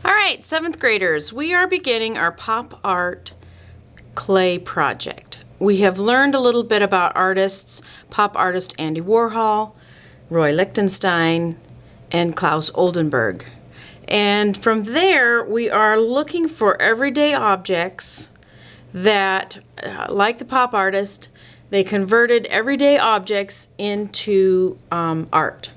All right, 7th graders, we are beginning our pop art clay project. We have learned a little bit about artists, pop artist Andy Warhol, Roy Lichtenstein, and Klaus Oldenburg. And from there, we are looking for everyday objects that, like the pop artist, they converted everyday objects into art.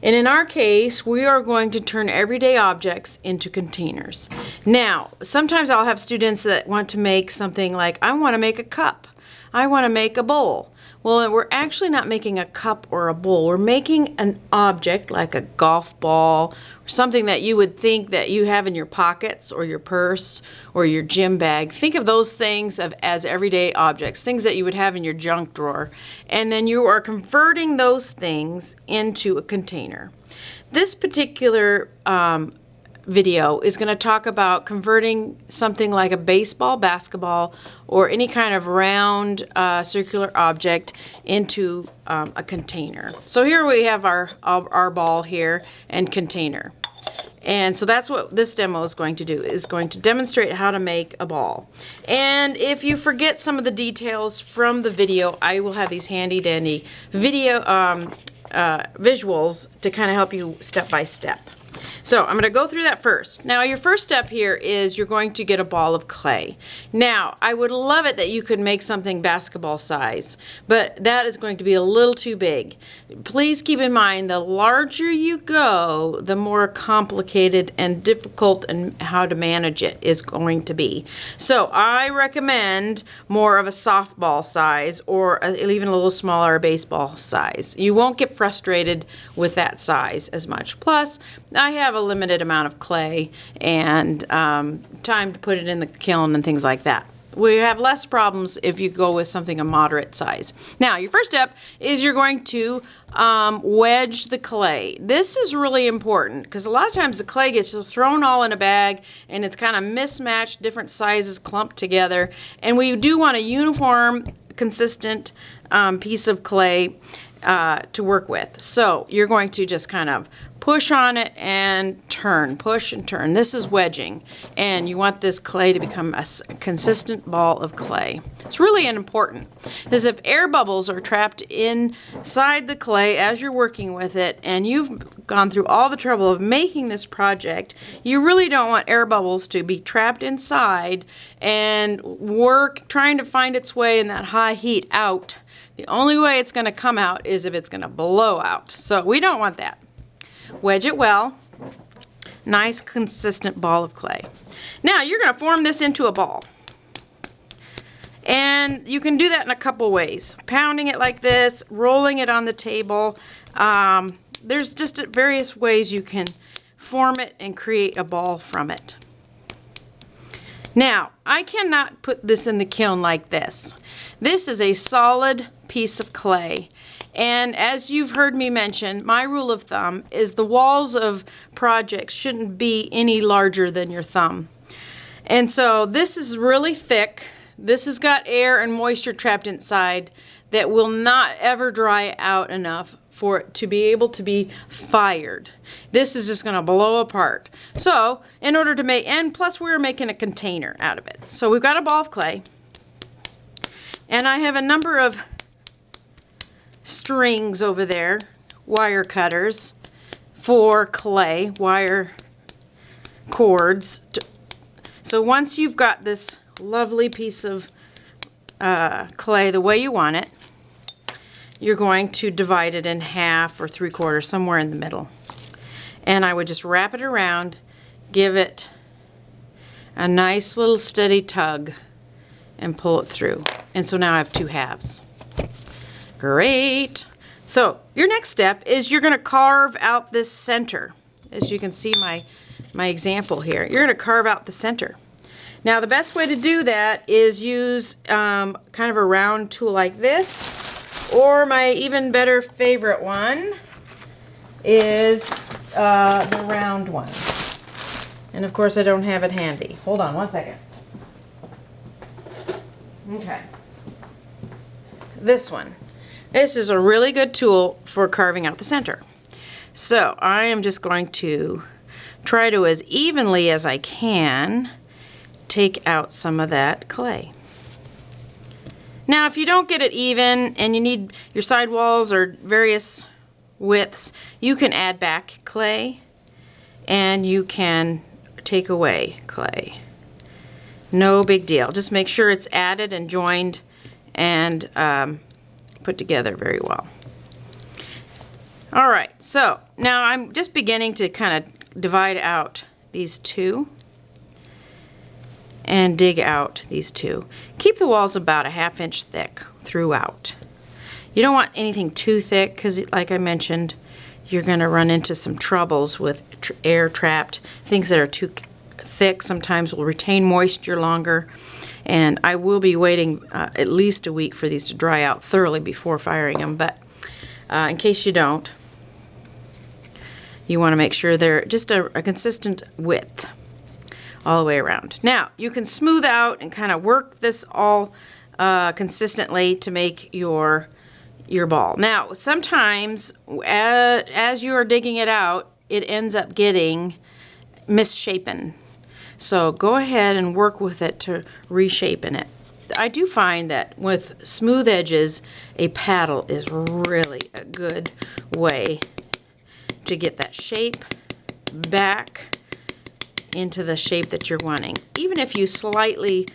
And in our case, we are going to turn everyday objects into containers. Now, sometimes I'll have students that want to make something like, I want to make a cup. I want to make a bowl. Well, we're actually not making a cup or a bowl. We're making an object like a golf ball or something that you would think that you have in your pockets or your purse or your gym bag. Think of those things as everyday objects, things that you would have in your junk drawer. And then you are converting those things into a container. This particular video is going to talk about converting something like a baseball, basketball, or any kind of round circular object into a container. So here we have our ball here and container. And so that's what this demo is going to do, is going to demonstrate how to make a ball. And if you forget some of the details from the video, I will have these handy dandy video visuals to kind of help you step by step. So I'm going to go through that first. Now your first step here is you're going to get a ball of clay. Now I would love it that you could make something basketball size, but that is going to be a little too big. Please keep in mind the larger you go, the more complicated and difficult and how to manage it is going to be. So I recommend more of a softball size or even a little smaller baseball size. You won't get frustrated with that size as much. Plus, I have a limited amount of clay and time to put it in the kiln and things like that. We have less problems if you go with something a moderate size. Now, your first step is you're going to wedge the clay. This is really important because a lot of times the clay gets just thrown all in a bag and it's kind of mismatched, different sizes clumped together. And we do want a uniform, consistent piece of clay to work with. So you're going to just kind of push on it and turn, push and turn. This is wedging, and you want this clay to become a consistent ball of clay. It's really important because if air bubbles are trapped inside the clay as you're working with it, and you've gone through all the trouble of making this project, you really don't want air bubbles to be trapped inside and trying to find its way in that high heat out. The only way it's going to come out is if it's going to blow out. So we don't want that. Wedge it well. Nice consistent ball of clay. Now you're going to form this into a ball. And you can do that in a couple ways. Pounding it like this, rolling it on the table. There's just various ways you can form it and create a ball from it. Now, I cannot put this in the kiln like this. This is a solid piece of clay. And as you've heard me mention, my rule of thumb is the walls of projects shouldn't be any larger than your thumb. And so this is really thick. This has got air and moisture trapped inside that will not ever dry out enough for it to be able to be fired. This is just going to blow apart. So in order to make, and plus we're making a container out of it. So we've got a ball of clay, and I have a number of strings over there, wire cutters for clay, wire cords. So once you've got this lovely piece of clay the way you want it, you're going to divide it in half or 3/4, somewhere in the middle. And I would just wrap it around, give it a nice little steady tug, and pull it through. And so now I have 2 halves. Great. So your next step is you're going to carve out this center. As you can see my example here, you're going to carve out the center. Now the best way to do that is use kind of a round tool like this, or my even better favorite one is the round one. And of course I don't have it handy. Hold on one second. Okay. This one. This is a really good tool for carving out the center. So I am just going to try to, as evenly as I can, take out some of that clay. Now, if you don't get it even and you need your sidewalls or various widths, you can add back clay and you can take away clay. No big deal. Just make sure it's added and joined and put together very well. All right, so now I'm just beginning to kind of divide out these two and dig out these two. Keep the walls about a 1/2 inch thick throughout. You don't want anything too thick because, like I mentioned, you're going to run into some troubles with air trapped. Things that are too thick sometimes will retain moisture longer, and I will be waiting at least a week for these to dry out thoroughly before firing them, but in case you don't, you want to make sure they're just a consistent width all the way around. Now, you can smooth out and kind of work this all consistently to make your ball. Now, sometimes as you are digging it out, it ends up getting misshapen. So go ahead and work with it to reshapen it. I do find that with smooth edges, a paddle is really a good way to get that shape back into the shape that you're wanting. Even if you slightly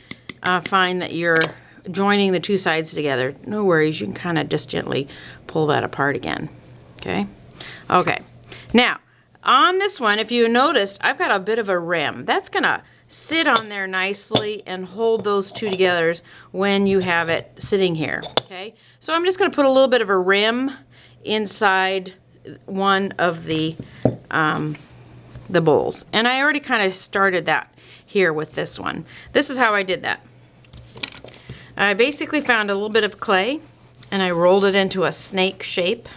find that you're joining the two sides together, no worries, you can kind of just gently pull that apart again. Okay, now on this one, if you noticed, I've got a bit of a rim. That's gonna sit on there nicely and hold those two together when you have it sitting here. Okay, so I'm just gonna put a little bit of a rim inside one of the bowls, and I already kind of started that here with this one. This is how I did that. I basically found a little bit of clay and I rolled it into a snake shape,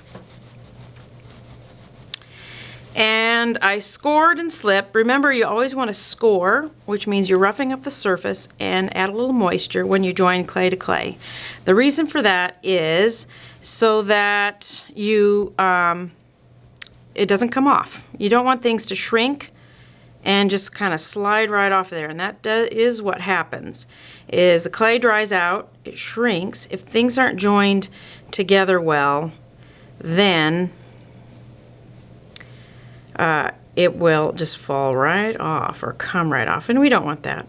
and I scored and slipped. Remember, you always want to score, which means you're roughing up the surface and add a little moisture when you join clay to clay. The reason for that is so that you it doesn't come off. You don't want things to shrink and just kind of slide right off there, and that is what happens. Is the clay dries out, it shrinks. If things aren't joined together well, then it will just fall right off or come right off, and we don't want that.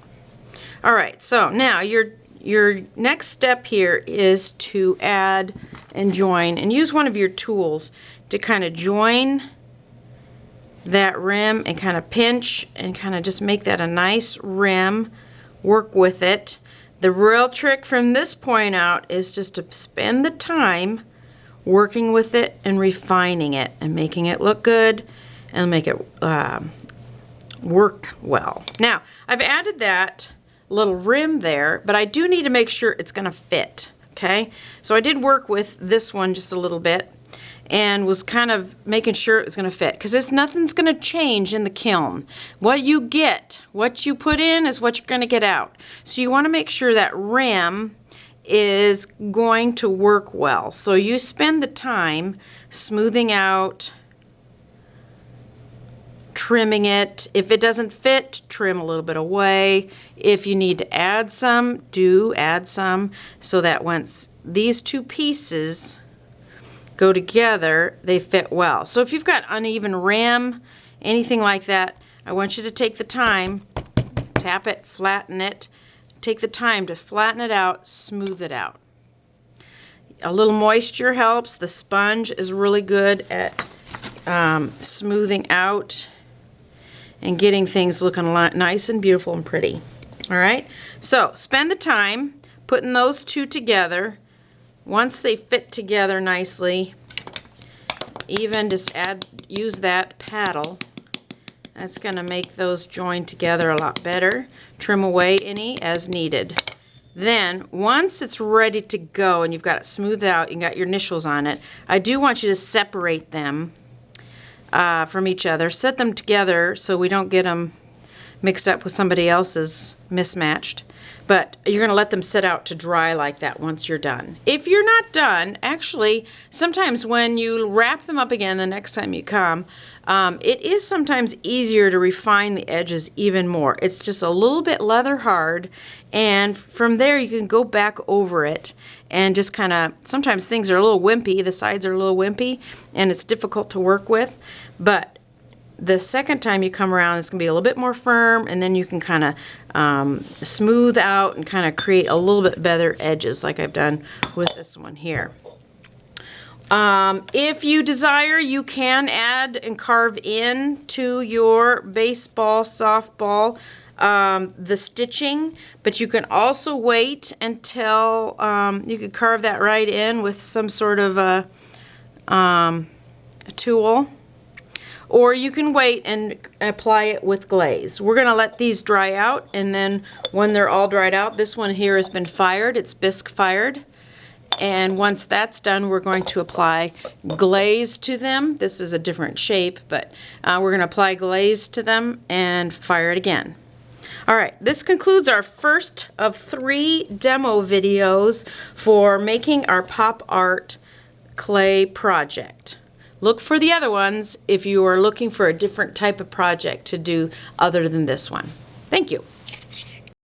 All right, so now your next step here is to add and join, and use one of your tools to kind of join that rim and kind of pinch and kind of just make that a nice rim. Work with it. The real trick from this point out is just to spend the time working with it and refining it and making it look good and make it work well. Now, I've added that little rim there, but I do need to make sure it's going to fit. Okay, so I did work with this one just a little bit and was kind of making sure it was going to fit, because nothing's going to change in the kiln. What you get, what you put in is what you're going to get out. So you want to make sure that rim is going to work well. So you spend the time smoothing out, trimming it. If it doesn't fit, trim a little bit away. If you need to add some, do add some, so that once these two pieces go together, they fit well. So if you've got uneven rim, anything like that, I want you to take the time, tap it, flatten it, take the time to flatten it out, smooth it out. A little moisture helps. The sponge is really good at smoothing out and getting things looking nice and beautiful and pretty. All right, so spend the time putting those two together. Once they fit together nicely, even just use that paddle. That's going to make those join together a lot better. Trim away any as needed. Then, once it's ready to go and you've got it smoothed out, you got your initials on it, I do want you to separate them from each other. Set them together so we don't get them mixed up with somebody else's mismatched. But you're going to let them sit out to dry like that once you're done. If you're not done, actually, sometimes when you wrap them up again the next time you come, it is sometimes easier to refine the edges even more. It's just a little bit leather hard, and from there you can go back over it and just kind of, sometimes things are a little wimpy, the sides are a little wimpy, and it's difficult to work with, but the second time you come around, it's going to be a little bit more firm, and then you can kind of smooth out and kind of create a little bit better edges like I've done with this one here. If you desire, you can add and carve in to your baseball, softball, the stitching, but you can also wait until you could carve that right in with some sort of a tool. Or you can wait and apply it with glaze. We're going to let these dry out, and then when they're all dried out, this one here has been fired. It's bisque fired. And once that's done, we're going to apply glaze to them. This is a different shape, but we're going to apply glaze to them and fire it again. All right, this concludes our first of 3 demo videos for making our pop art clay project. Look for the other ones if you are looking for a different type of project to do other than this one. Thank you.